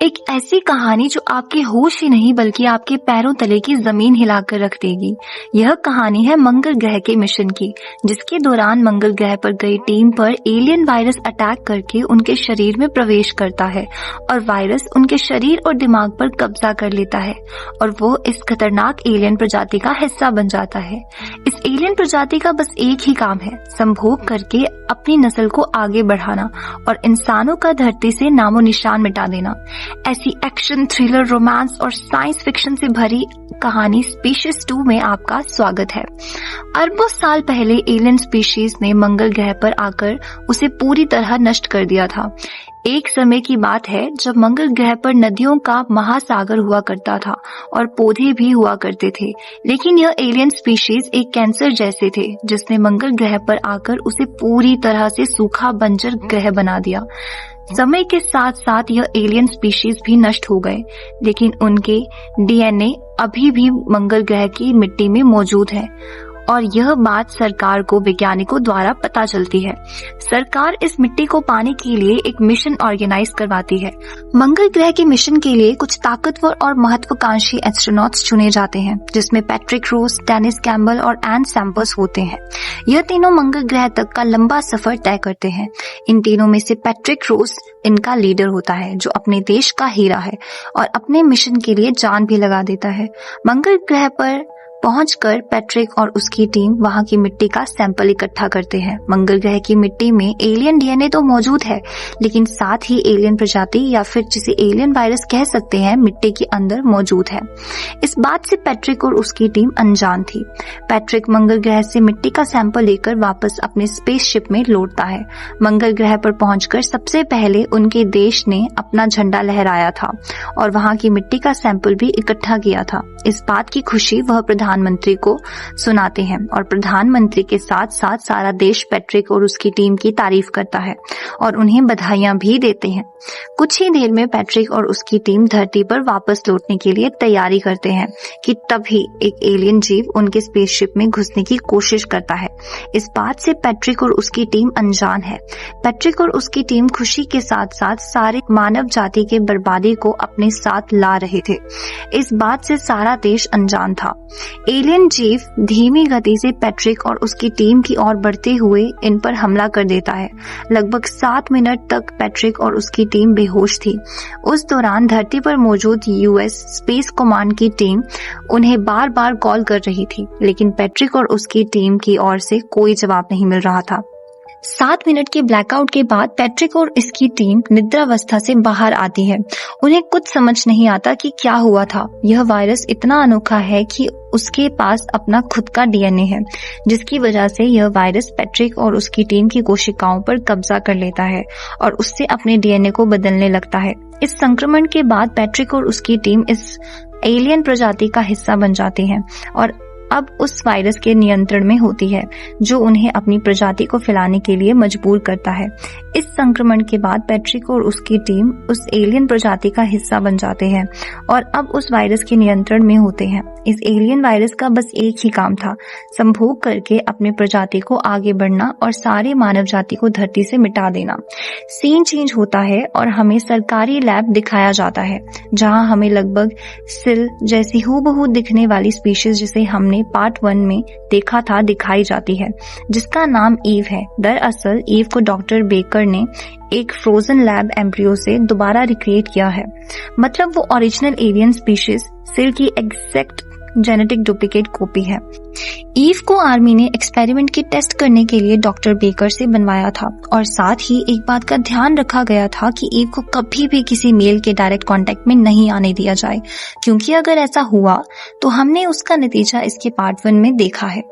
एक ऐसी कहानी जो आपके होश ही नहीं बल्कि आपके पैरों तले की जमीन हिलाकर रख देगी। यह कहानी है मंगल ग्रह के मिशन की, जिसके दौरान मंगल ग्रह पर गई टीम पर एलियन वायरस अटैक करके उनके शरीर में प्रवेश करता है और वायरस उनके शरीर और दिमाग पर कब्जा कर लेता है और वो इस खतरनाक एलियन प्रजाति का हिस्सा बन जाता है। इस एलियन प्रजाति का बस एक ही काम है, संभोग करके अपनी नस्ल को आगे बढ़ाना और इंसानों का धरती से नामो निशान मिटा देना। ऐसी एक्शन, थ्रिलर, रोमांस और साइंस फिक्शन से भरी कहानी स्पीशीज 2 में आपका स्वागत है। अरबों साल पहले एलियन स्पीशीज ने मंगल ग्रह पर आकर उसे पूरी तरह नष्ट कर दिया था। एक समय की बात है जब मंगल ग्रह पर नदियों का महासागर हुआ करता था और पौधे भी हुआ करते थे, लेकिन यह एलियन स्पीशीज एक कैंसर जैसे थे जिसने मंगल ग्रह पर आकर उसे पूरी तरह से सूखा बंजर ग्रह बना दिया। समय के साथ साथ यह एलियन स्पीशीज भी नष्ट हो गए, लेकिन उनके डीएनए अभी भी मंगल ग्रह की मिट्टी में मौजूद है और यह बात सरकार को वैज्ञानिकों द्वारा पता चलती है। सरकार इस मिट्टी को पाने के लिए एक मिशन ऑर्गेनाइज करवाती है। मंगल ग्रह के मिशन के लिए कुछ ताकतवर और महत्वाकांक्षी एस्ट्रोनॉट्स चुने जाते हैं, जिसमें पैट्रिक रोस, डेनिस कैम्बल और एन सैम्पर्स होते हैं। यह तीनों मंगल ग्रह तक का लंबा सफर तय करते हैं। इन तीनों में से पैट्रिक रोस इनका लीडर होता है, जो अपने देश का हीरा है और अपने मिशन के लिए जान भी लगा देता है। मंगल ग्रह पर पहुंचकर पैट्रिक और उसकी टीम वहां की मिट्टी का सैंपल इकट्ठा करते हैं। मंगल ग्रह की मिट्टी में एलियन डीएनए तो मौजूद है, लेकिन साथ ही एलियन प्रजाति या फिर जिसे एलियन वायरस कह सकते हैं मिट्टी के अंदर मौजूद है। इस बात से पैट्रिक और उसकी टीम अनजान थी। पैट्रिक मंगल ग्रह से मिट्टी का सैंपल लेकर वापस अपने स्पेसशिप में लौटता है। मंगल ग्रह पर पहुंचकर सबसे पहले उनके देश ने अपना झंडा लहराया था और वहां की मिट्टी का सैंपल भी इकट्ठा किया था। इस बात की खुशी वह प्रधानमंत्री को सुनाते हैं और प्रधानमंत्री के साथ साथ सारा देश पैट्रिक और उसकी टीम की तारीफ करता है और उन्हें बधाइयां भी देते हैं। कुछ ही देर में पैट्रिक और उसकी टीम धरती पर वापस लौटने के लिए तैयारी करते हैं कि तभी एक एलियन जीव उनके स्पेसशिप में घुसने की कोशिश करता है। इस बात से पैट्रिक और उसकी टीम अनजान है। पैट्रिक और उसकी टीम खुशी के साथ साथ सारे मानव जाति के बर्बादी को अपने साथ ला रहे थे। इस बात से सारा देश अनजान था। एलियन जीव धीमी गति से पैट्रिक और उसकी टीम की ओर बढ़ते हुए इन पर हमला कर देता है। लगभग 7 मिनट तक पैट्रिक और उसकी टीम बेहोश थी। उस दौरान धरती पर मौजूद यूएस स्पेस कमांड की टीम उन्हें बार बार कॉल कर रही थी, लेकिन पैट्रिक और उसकी टीम की ओर से कोई जवाब नहीं मिल रहा था। 7 मिनट के ब्लैकआउट के बाद पैट्रिक और इसकी टीम निद्रावस्था से बाहर आती है। उन्हें कुछ समझ नहीं आता कि क्या हुआ था। यह वायरस इतना अनोखा है कि उसके पास अपना खुद का डीएनए है, जिसकी वजह से यह वायरस पैट्रिक और उसकी टीम की कोशिकाओं पर कब्जा कर लेता है और उससे अपने डीएनए को बदलने लगता है। इस संक्रमण के बाद पैट्रिक और उसकी टीम इस एलियन प्रजाति का हिस्सा बन जाते हैं और अब उस वायरस के नियंत्रण में होती है, जो उन्हें अपनी प्रजाति को फैलाने के लिए मजबूर करता है। इस संक्रमण के बाद पैट्रिक और उसकी टीम उस एलियन प्रजाति का हिस्सा बन जाते हैं और अब उस वायरस के नियंत्रण में होते हैं। इस एलियन वायरस का बस एक ही काम था, संभोग करके अपने प्रजाति को आगे बढ़ना और सारे मानव जाति को धरती से मिटा देना। सीन चेंज होता है और हमें सरकारी लैब दिखाया जाता है, जहां हमें लगभग सिल जैसी हूबहू दिखने वाली स्पीशीज जिसे हमने पार्ट 1 में देखा था दिखाई जाती है, जिसका नाम ईव है। दरअसल ईव को डॉक्टर बेकर ने एक फ्रोजन लैब एम्ब्रियो से दोबारा रिक्रिएट किया है। मतलब वो ओरिजिनल एलियन स्पीशीज सिल की एग्जैक्ट जेनेटिक डुप्लीकेट कॉपी है। ईव को आर्मी ने एक्सपेरिमेंट की टेस्ट करने के लिए डॉक्टर बेकर से बनवाया था और साथ ही एक बात का ध्यान रखा गया था कि ईव को कभी भी किसी मेल के डायरेक्ट कांटेक्ट में नहीं आने दिया जाए, क्योंकि अगर ऐसा हुआ तो हमने उसका नतीजा इसके पार्ट 1 में देखा है।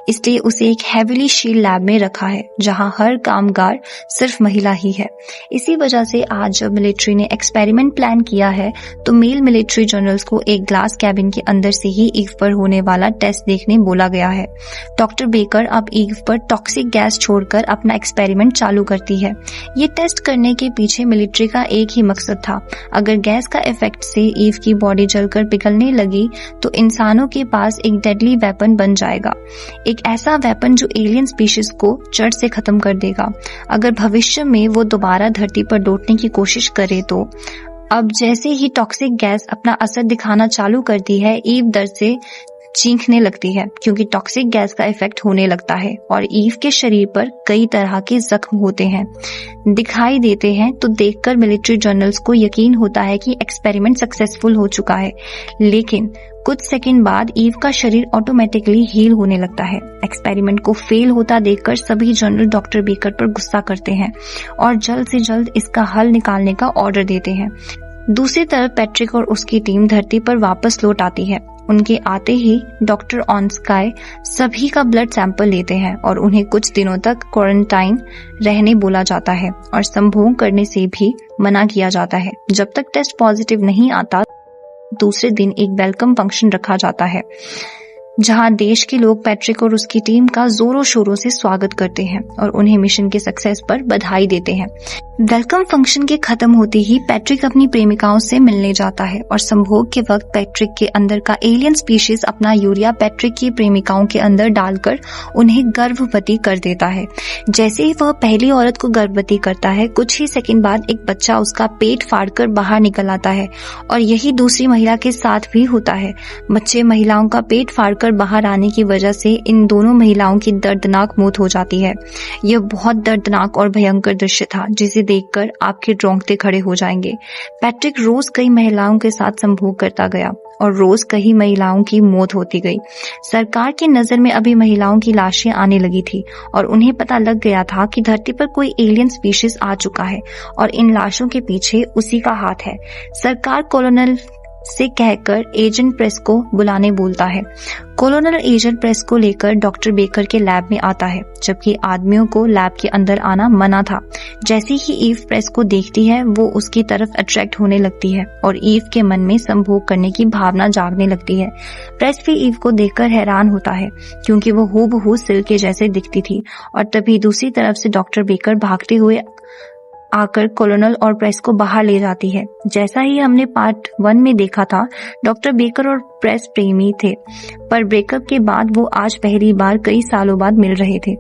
इसलिए उसे एक हेविली शील्ड लैब में रखा है, जहां हर कामगार सिर्फ महिला ही है। इसी वजह से आज जब मिलिट्री ने एक्सपेरिमेंट प्लान किया है तो मेल मिलिट्री जनरल्स को एक ग्लास कैबिन के अंदर से ही ईव पर होने वाला टेस्ट देखने बोला गया है। डॉक्टर बेकर अब ईव पर टॉक्सिक गैस छोड़कर अपना एक्सपेरिमेंट चालू करती है। ये टेस्ट करने के पीछे मिलिट्री का एक ही मकसद था, अगर गैस का इफेक्ट से ईव की बॉडी जलकर पिघलने लगी तो इंसानों के पास एक डेडली वेपन बन जाएगा, एक ऐसा वेपन जो एलियन स्पीशीज को जड़ से खत्म कर देगा। अगर भविष्य में वो दोबारा धरती पर लौटने की कोशिश करे तो अब जैसे ही टॉक्सिक गैस अपना असर दिखाना चालू करती है, ईव दर्द से चीखने लगती है क्योंकि टॉक्सिक गैस का इफेक्ट होने लगता है और ईव के शरीर पर कई तरह के जख्म होते हैं, दिखाई देते हैं। तो देखकर मिलिट्री जर्नल्स को यकीन होता है कि एक्सपेरिमेंट सक्सेसफुल हो चुका है, लेकिन कुछ सेकंड बाद ईव का शरीर ऑटोमेटिकली हील होने लगता है। एक्सपेरिमेंट को फेल होता देखकर सभी जर्नल डॉक्टर बेकर पर गुस्सा करते हैं और जल्द से जल्द इसका हल निकालने का ऑर्डर देते हैं। दूसरी तरफ पैट्रिक और उसकी टीम धरती पर वापस लौट आती है। उनके आते ही डॉक्टर ऑन स्काई सभी का ब्लड सैंपल लेते हैं और उन्हें कुछ दिनों तक क्वारंटाइन रहने बोला जाता है और संभोग करने से भी मना किया जाता है। जब तक टेस्ट पॉजिटिव नहीं आता, दूसरे दिन एक वेलकम फंक्शन रखा जाता है जहां देश के लोग पैट्रिक और उसकी टीम का जोरों शोरों से स्वागत करते हैं और उन्हें मिशन के सक्सेस पर बधाई देते हैं। वेलकम फंक्शन के खत्म होते ही पैट्रिक अपनी प्रेमिकाओं से मिलने जाता है और संभोग के वक्त पैट्रिक के अंदर का एलियन स्पीशीज अपना यूरिया पैट्रिक की प्रेमिकाओं के अंदर डालकर उन्हें गर्भवती कर देता है। जैसे ही वह पहली औरत को गर्भवती करता है, कुछ ही सेकंड बाद एक बच्चा उसका पेट फाड़कर बाहर निकल आता है और यही दूसरी महिला के साथ भी होता है। बच्चे महिलाओं का पेट फाड़कर बाहर आने की वजह से इन दोनों महिलाओं की दर्दनाक मौत हो जाती है। यह बहुत दर्दनाक और भयंकर दृश्य था जिसे देखकर आपके रोंगटे खड़े हो जाएंगे। पैट्रिक रोज कई महिलाओं के साथ संभोग करता गया और रोज कई महिलाओं की मौत होती गई। सरकार की नजर में अभी महिलाओं की लाशें आने लगी थी और उन्हें पता लग गया था कि धरती पर कोई एलियन स्पीशीज आ चुका है और इन लाशों के पीछे उसी का हाथ है। सरकार कॉलोनल से कहकर एजेंट प्रेस को बुलाने बोलता है। कॉलोनल एजेंट प्रेस को लेकर डॉक्टर बेकर के लैब में आता है, जबकि आदमियों को लैब के अंदर आना मना था। जैसे ही ईव प्रेस को देखती है, वो उसकी तरफ अट्रैक्ट होने लगती है और ईव के मन में संभोग करने की भावना जागने लगती है। प्रेस भी ईव को देखकर हैरान होता है क्योंकि वो हूबहू सिल के जैसे दिखती थी और तभी दूसरी तरफ से डॉक्टर बेकर भागते हुए आकर कॉलोनल और प्रेस को बाहर ले जाती है। जैसा ही हमने पार्ट 1 में देखा था, डॉक्टर बेकर और प्रेस प्रेमी थे, पर ब्रेकअप के बाद वो आज पहली बार कई सालों बाद मिल रहे थे।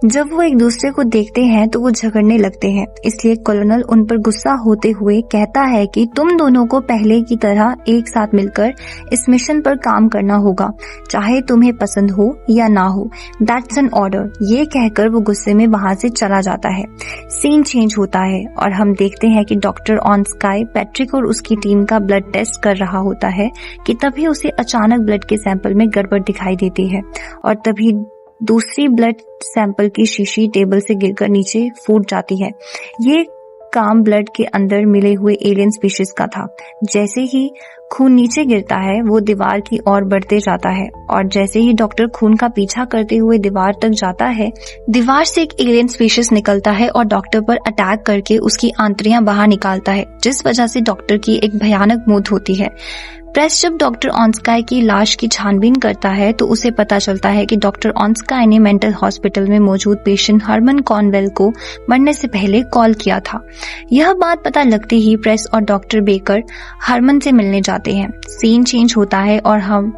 जब वो एक दूसरे को देखते हैं तो वो झगड़ने लगते हैं, इसलिए कॉलोनल उन पर गुस्सा होते हुए कहता है कि तुम दोनों को पहले की तरह एक साथ मिलकर इस मिशन पर काम करना होगा, चाहे तुम्हें पसंद हो या ना हो। That's an order. ये कहकर वो गुस्से में वहां से चला जाता है। सीन चेंज होता है और हम देखते हैं कि डॉक्टर ऑन स्काई पैट्रिक और उसकी टीम का ब्लड टेस्ट कर रहा होता है कि तभी उसे अचानक ब्लड के सैंपल में गड़बड़ दिखाई देती है और तभी दूसरी ब्लड सैंपल की शीशी टेबल से गिरकर नीचे फूट जाती है। ये काम ब्लड के अंदर मिले हुए एलियन स्पीशीज का था। जैसे ही खून नीचे गिरता है, वो दीवार की ओर बढ़ते जाता है और जैसे ही डॉक्टर खून का पीछा करते हुए दीवार तक जाता है, दीवार से एक एलियन स्पीशीज निकलता है और डॉक्टर पर अटैक करके उसकी आंतड़ियां बाहर निकालता है, जिस वजह से डॉक्टर की एक भयानक मौत होती है। प्रेस जब डॉक्टर ऑन स्काई की लाश की छानबीन करता है तो उसे पता चलता है कि डॉक्टर ऑन स्काई ने मेंटल हॉस्पिटल में मौजूद पेशेंट हरमन कॉनवेल को मरने से पहले कॉल किया था। यह बात पता लगते ही प्रेस और डॉक्टर बेकर हरमन से मिलने जाते हैं। सीन चेंज होता है और हम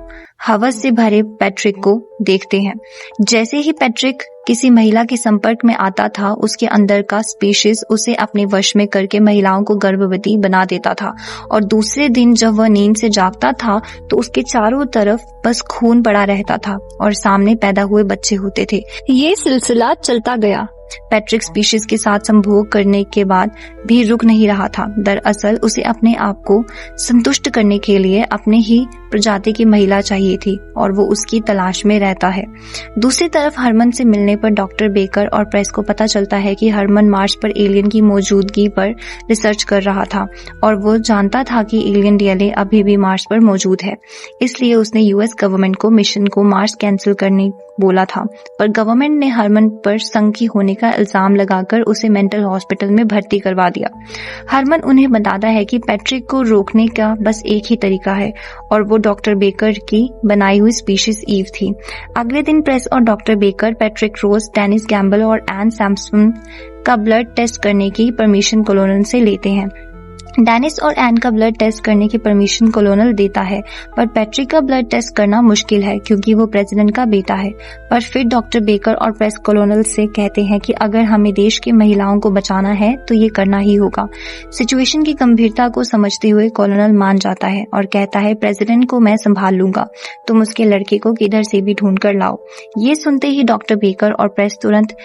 हवस से भरे पैट्रिक को देखते हैं। जैसे ही पैट्रिक किसी महिला के संपर्क में आता था, उसके अंदर का स्पीशीज उसे अपने वश में करके महिलाओं को गर्भवती बना देता था और दूसरे दिन जब वह नींद से जागता था तो उसके चारों तरफ बस खून पड़ा रहता था और सामने पैदा हुए बच्चे होते थे। ये सिलसिला चलता गया। पैट्रिक स्पीशीज के साथ संभोग करने के बाद भी रुक नहीं रहा था। दरअसल उसे अपने आप को संतुष्ट करने के लिए अपने ही प्रजाति की महिला चाहिए थी और वो उसकी तलाश में रहता है। दूसरी तरफ हरमन से मिलने पर डॉक्टर बेकर और प्रेस को पता चलता है कि हरमन मार्स पर एलियन की मौजूदगी पर रिसर्च कर रहा था और वो जानता था कि एलियन डीएनए अभी भी मार्स पर मौजूद है। इसलिए उसने यूएस गवर्नमेंट को मिशन को मार्स कैंसिल करने बोला था, पर गवर्नमेंट ने हरमन पर संकी होने का इल्जाम लगाकर उसे मेंटल हॉस्पिटल में भर्ती करवा दिया। हरमन उन्हें बताता है कि पैट्रिक को रोकने का बस एक ही तरीका है और वो डॉक्टर बेकर की बनाई हुई स्पीशीज ईव थी। अगले दिन प्रेस और डॉक्टर बेकर पैट्रिक रोज, डेनिस गैम्बल और एन सैम्पसन का ब्लड टेस्ट करने की परमिशन कॉलोनल से लेते हैं। डेनिस और एन का ब्लड टेस्ट करने की परमिशन कॉलोनल देता है, पर पैट्रिक का ब्लड टेस्ट करना मुश्किल है क्योंकि वो प्रेसिडेंट का बेटा है। पर फिर डॉक्टर बेकर और प्रेस कॉलोनल से कहते हैं कि अगर हमें देश की महिलाओं को बचाना है तो ये करना ही होगा। सिचुएशन की गंभीरता को समझते हुए कॉलोनल मान जाता है और कहता है प्रेसिडेंट को मैं संभाल लूंगा, तुम उसके लड़के को किधर से भी ढूंढ कर लाओ। ये सुनते ही डॉक्टर बेकर और प्रेस तुरंत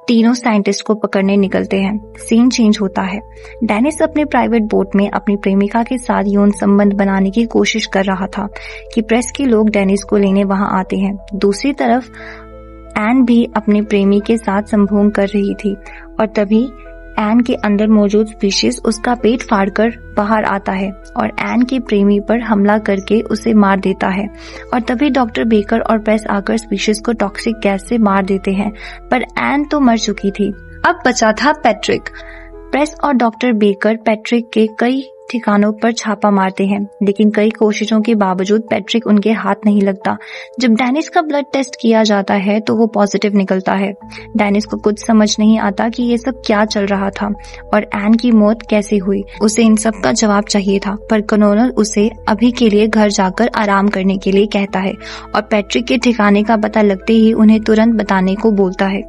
तीनों साइंटिस्ट को पकड़ने निकलते हैं। सीन चेंज होता है। डेनिस अपने प्राइवेट बोट में अपनी प्रेमिका के साथ यौन संबंध बनाने की कोशिश कर रहा था कि प्रेस के लोग डेनिस को लेने वहां आते हैं। दूसरी तरफ एन भी अपने प्रेमी के साथ संभोग कर रही थी और तभी एन के अंदर मौजूद स्पीशीज उसका पेट फाड़कर बाहर आता है और एन के प्रेमी पर हमला करके उसे मार देता है। और तभी डॉक्टर बेकर और प्रेस आकर स्पीशीज को टॉक्सिक गैस से मार देते हैं, पर एन तो मर चुकी थी। अब बचा था पैट्रिक। प्रेस और डॉक्टर बेकर पैट्रिक के कई ठिकानों पर छापा मारते हैं, लेकिन कई कोशिशों के बावजूद पैट्रिक उनके हाथ नहीं लगता। जब डेनिस का ब्लड टेस्ट किया जाता है तो वो पॉजिटिव निकलता है। डेनिस को कुछ समझ नहीं आता कि ये सब क्या चल रहा था और एन की मौत कैसे हुई। उसे इन सब का जवाब चाहिए था, पर कॉलोनल उसे अभी के लिए घर जाकर आराम करने के लिए कहता है और पैट्रिक के ठिकाने का पता लगते ही उन्हें तुरंत बताने को बोलता है।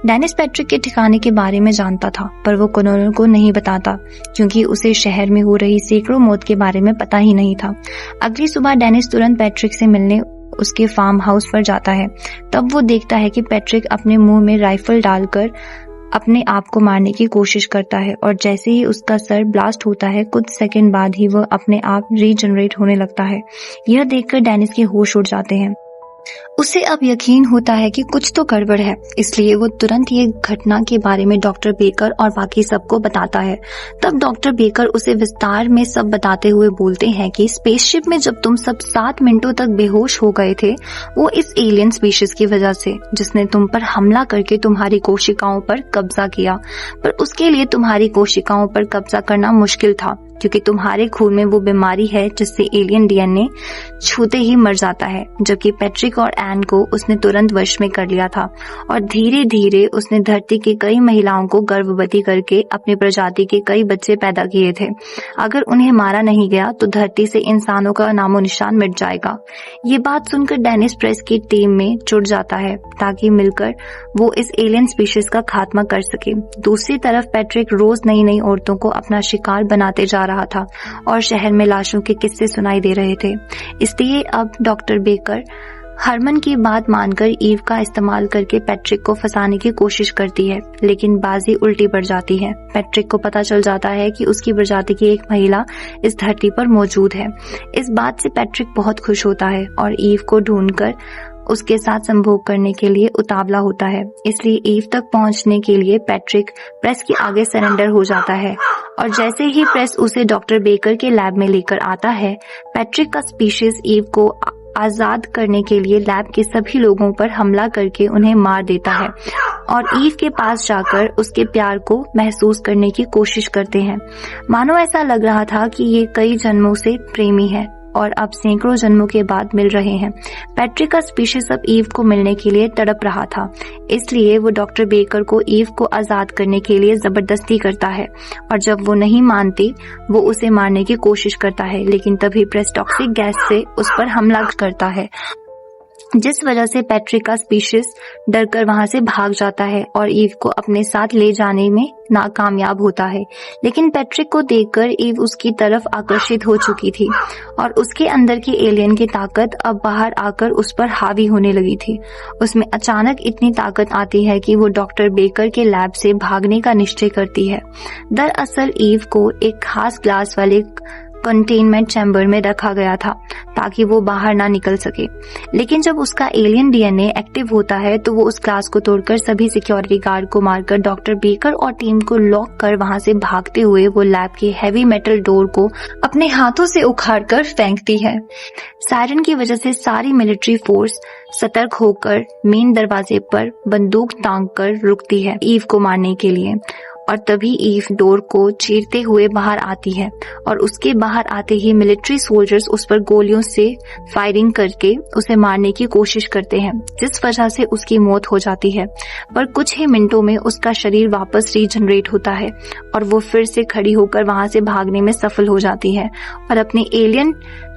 डेनिस पैट्रिक के ठिकाने के बारे में जानता था, पर वो कॉलोनल को नहीं बताता क्योंकि उसे शहर में हो रही सैकड़ों मौत के बारे में पता ही नहीं था। अगली सुबह डेनिस तुरंत पैट्रिक से मिलने उसके फार्म हाउस पर जाता है। तब वो देखता है कि पैट्रिक अपने मुंह में राइफल डालकर अपने आप को मारने की कोशिश करता है और जैसे ही उसका सर ब्लास्ट होता है कुछ सेकंड बाद ही वह अपने आप रीजनरेट होने लगता है। यह देखकर डेनिस के होश उड़ जाते हैं। उसे अब यकीन होता है कि कुछ तो गड़बड़ है, इसलिए वो तुरंत ये घटना के बारे में डॉक्टर बेकर और बाकी सबको बताता है। तब डॉक्टर बेकर उसे विस्तार में सब बताते हुए बोलते हैं कि स्पेसशिप में जब तुम सब 7 मिनटों तक बेहोश हो गए थे, वो इस एलियन स्पीशीज की वजह से, जिसने तुम पर हमला करके तुम्हारी कोशिकाओं पर कब्जा किया। पर उसके लिए तुम्हारी कोशिकाओं पर कब्जा करना मुश्किल था क्योंकि तुम्हारे खून में वो बीमारी है जिससे एलियन डीएनए छूते ही मर जाता है, जबकि पैट्रिक और एन को उसने तुरंत वश में कर लिया था और धीरे धीरे उसने धरती की कई महिलाओं को गर्भवती करके अपनी प्रजाति के कई बच्चे पैदा किए थे। अगर उन्हें मारा नहीं गया तो धरती से इंसानों का नामो निशान मिट जाएगा। ये बात सुनकर डेनिस प्रेस की टीम में जुड़ जाता है ताकि मिलकर वो इस एलियन स्पीशीज का खात्मा कर सके। दूसरी तरफ पैट्रिक रोज नई नई औरतों को अपना शिकार बनाते जा रहा था और शहर में लाशों के किस्से सुनाई दे रहे थे। इसलिए अब डॉक्टर बेकर हरमन की बात मानकर ईव का इस्तेमाल करके पैट्रिक को फंसाने की कोशिश करती है, लेकिन बाजी उल्टी पड़ जाती है। पैट्रिक को पता चल जाता है कि उसकी प्रजाति की एक महिला इस धरती पर मौजूद है। इस बात से पैट्रिक बहुत खुश होता है और ईव को ढूंढकर उसके साथ संभोग करने के लिए उतावला होता है। इसलिए ईव तक पहुंचने के लिए पैट्रिक प्रेस के आगे सरेंडर हो जाता है और जैसे ही प्रेस उसे डॉक्टर बेकर के लैब में लेकर आता है, पैट्रिक का स्पीशीज ईव को आजाद करने के लिए लैब के सभी लोगों पर हमला करके उन्हें मार देता है और ईव के पास जाकर उसके प्यार को महसूस करने की कोशिश करते हैं। मानो ऐसा लग रहा था कि ये कई जन्मों से प्रेमी है और अब सैकड़ों जन्मों के बाद मिल रहे हैं। पैट्रिक का स्पीशीज अब ईव को मिलने के लिए तड़प रहा था, इसलिए वो डॉक्टर बेकर को ईव को आजाद करने के लिए जबरदस्ती करता है और जब वो नहीं मानती वो उसे मारने की कोशिश करता है, लेकिन तभी प्रेस टॉक्सिक गैस से उस पर हमला करता है, जिस वजह से पैट्रिक का स्पीशीज डरकर वहां से भाग जाता है और ईव को अपने साथ ले जाने में नाकामयाब होता है। लेकिन पैट्रिक को देखकर ईव उसकी तरफ आकर्षित हो चुकी थी और उसके अंदर की एलियन की ताकत अब बाहर आकर उस पर हावी होने लगी थी। उसमें अचानक इतनी ताकत आती है कि वो डॉक्टर बेकर के लैब से भागने का निश्चय करती है। दरअसल ईव को एक खास ग्लास वाले कंटेनमेंट चैम्बर में रखा गया था ताकि वो बाहर ना निकल सके, लेकिन जब उसका एलियन डीएनए एक्टिव होता है तो वो उस ग्लास को तोड़कर सभी सिक्योरिटी गार्ड को मारकर डॉक्टर बेकर और टीम को लॉक कर वहां से भागते हुए वो लैब के हैवी मेटल डोर को अपने हाथों से उखाड़कर फेंकती है। सायरन की वजह से सारी मिलिट्री फोर्स सतर्क होकर मेन दरवाजे पर बंदूक तांग कर रुकती है ईव को मारने के लिए और तभी ईव डोर को चीरते हुए बाहर आती है और उसके बाहर आते ही मिलिट्री सोल्जर्स उस पर गोलियों से फायरिंग करके उसे मारने की कोशिश करते हैं, जिस वजह से उसकी मौत हो जाती है। पर कुछ ही मिनटों में उसका शरीर वापस रीजनरेट होता है और वो फिर से खड़ी होकर वहां से भागने में सफल हो जाती है और अपने एलियन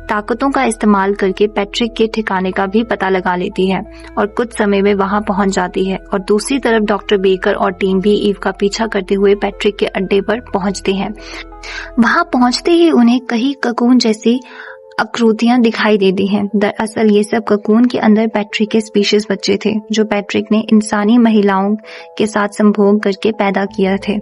ताकतों का इस्तेमाल करके पैट्रिक के ठिकाने का भी पता लगा लेती है और कुछ समय में वहां पहुंच जाती है। और दूसरी तरफ डॉक्टर बेकर और टीम भी ईव का पीछा करते हुए पैट्रिक के अड्डे पर पहुंचते हैं। वहां पहुंचते ही उन्हें कई ककून जैसी आकृतियां दिखाई देती हैं। दरअसल ये सब ककून के अंदर पैट्रिक के स्पीशीज बच्चे थे जो पैट्रिक ने इंसानी महिलाओं के साथ संभोग करके पैदा किया थे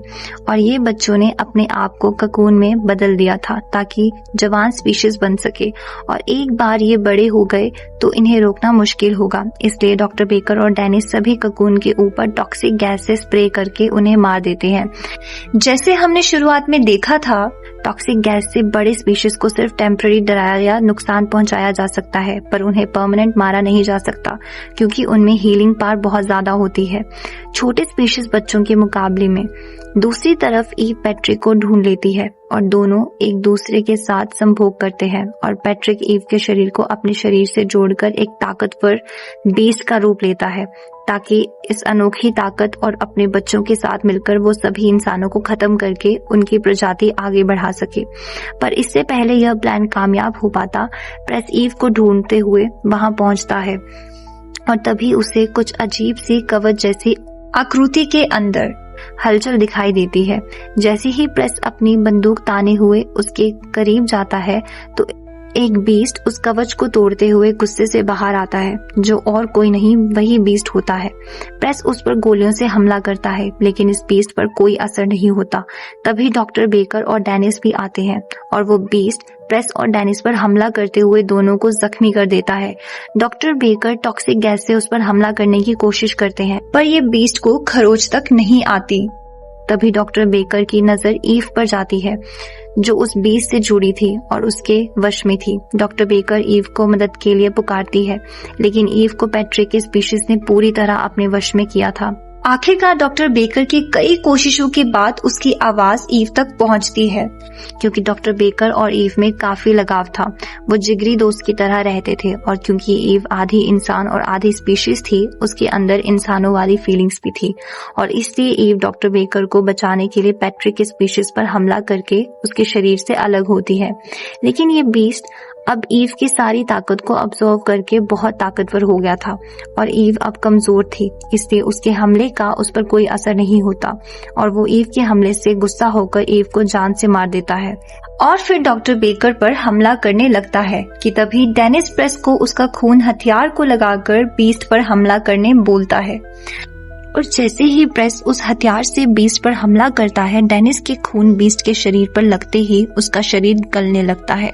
और ये बच्चों ने अपने आप को ककून में बदल दिया था ताकि जवान स्पीशीज बन सके और एक बार ये बड़े हो गए तो इन्हें रोकना मुश्किल होगा। इसलिए डॉक्टर बेकर और डेनिस सभी ककून के ऊपर टॉक्सिक गैस से स्प्रे करके उन्हें मार देते हैं। जैसे हमने शुरुआत में देखा था, टॉक्सिक गैस से बड़े स्पीशीज को सिर्फ टेम्पररी डराया या नुकसान पहुंचाया जा सकता है, पर उन्हें परमानेंट मारा नहीं जा सकता क्योंकि उनमें हीलिंग पावर बहुत ज्यादा होती है छोटे स्पीशीज बच्चों के मुकाबले में। दूसरी तरफ ईव पैट्रिक को ढूंढ लेती है और दोनों एक दूसरे के साथ संभोग करते हैं और पैट्रिक ईव के शरीर को अपने शरीर से जोड़कर एक ताकतवर बीस्ट का रूप लेता है ताकि इस अनोखी ताकत और अपने बच्चों के साथ मिलकर वो सभी इंसानों को खत्म करके उनकी प्रजाति आगे बढ़ा सके। पर इससे पहले यह प्लान कामयाब हो पाता, प्रेस ईव को ढूंढते हुए वहां पहुंचता है और तभी उसे कुछ अजीब सी कवच जैसी आकृति के अंदर हलचल दिखाई देती है। जैसे ही प्रेस अपनी बंदूक ताने हुए उसके करीब जाता है तो एक बीस्ट उस कवच को तोड़ते हुए गुस्से से बाहर आता है, जो और कोई नहीं वही बीस्ट होता है। प्रेस उस पर गोलियों से हमला करता है लेकिन इस बीस्ट पर कोई असर नहीं होता। तभी डॉक्टर बेकर और डेनिस भी आते हैं और वो बीस्ट प्रेस और डेनिस पर हमला करते हुए दोनों को जख्मी कर देता है। डॉक्टर बेकर टॉक्सिक गैस से उस पर हमला करने की कोशिश करते हैं पर ये बीस्ट को खरोच तक नहीं आती। तभी डॉक्टर बेकर की नजर ईव पर जाती है जो उस बीस्ट से जुड़ी थी और उसके वश में थी। डॉक्टर बेकर ईव को मदद के लिए पुकारती है लेकिन ईव को पैट्रिक के स्पीशीज ने पूरी तरह अपने वश में किया था। आखिरकार डॉक्टर बेकर की कई कोशिशों के बाद उसकी आवाज ईव तक पहुंचती है क्योंकि डॉक्टर बेकर और ईव में काफी लगाव था। वो जिगरी दोस्त की तरह रहते थे और क्योंकि ईव आधी इंसान और आधी स्पीशीज थी, उसके अंदर इंसानों वाली फीलिंग्स भी थी और इसलिए ईव डॉक्टर बेकर को बचाने के लिए पैट्रिक के स्पीशीज पर हमला करके उसके शरीर से अलग होती है। लेकिन ये बीस्ट अब ईव की सारी ताकत को अब्सॉर्ब करके बहुत ताकतवर हो गया था और ईव अब कमजोर थी, इसलिए उसके हमले का उस पर कोई असर नहीं होता और वो ईव के हमले से गुस्सा होकर ईव को जान से मार देता है और फिर डॉक्टर बेकर पर हमला करने लगता है कि तभी डेनिस प्रेस को उसका खून हथियार को लगाकर बीस्ट पर हमला करने बोलता है और जैसे ही प्रेस उस हथियार से बीस्ट पर हमला करता है, डेनिस के खून बीस्ट के शरीर पर लगते ही उसका शरीर गलने लगता है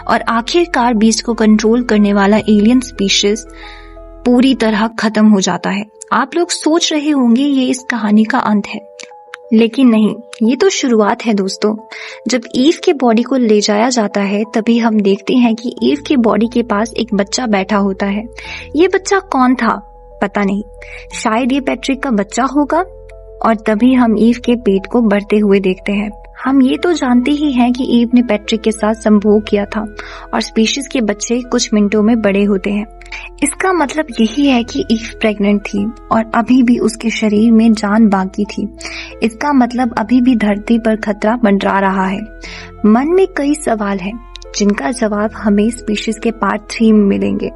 और आखिरकार बीस्ट को कंट्रोल करने वाला एलियन स्पीशीज पूरी तरह खत्म हो जाता है। आप लोग सोच रहे होंगे ये इस कहानी का अंत है, लेकिन नहीं, ये तो शुरुआत है दोस्तों। जब ईव के बॉडी को ले जाया जाता है तभी हम देखते हैं कि ईव के बॉडी के पास एक बच्चा बैठा होता है। ये बच्चा कौन था पता नहीं, शायद ये पैट्रिक का बच्चा होगा और तभी हम ईव के पेट को बढ़ते हुए देखते हैं। हम ये तो जानते ही हैं कि ईव ने पैट्रिक के साथ संभोग किया था और स्पीशीज के बच्चे कुछ मिनटों में बड़े होते हैं। इसका मतलब यही है कि ईव प्रेग्नेंट थी और अभी भी उसके शरीर में जान बाकी थी। इसका मतलब अभी भी धरती पर खतरा मंडरा रहा है। मन में कई सवाल हैं जिनका जवाब हमें स्पीशीज के पार्ट 3 में मिलेंगे।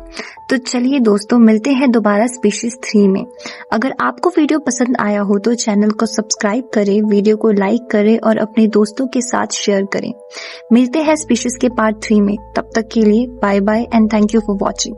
तो चलिए दोस्तों, मिलते हैं दोबारा स्पीशीज 3 में। अगर आपको वीडियो पसंद आया हो तो चैनल को सब्सक्राइब करें, वीडियो को लाइक करें और अपने दोस्तों के साथ शेयर करें। मिलते हैं स्पीशीज के पार्ट 3 में। तब तक के लिए bye bye and thank you for watching.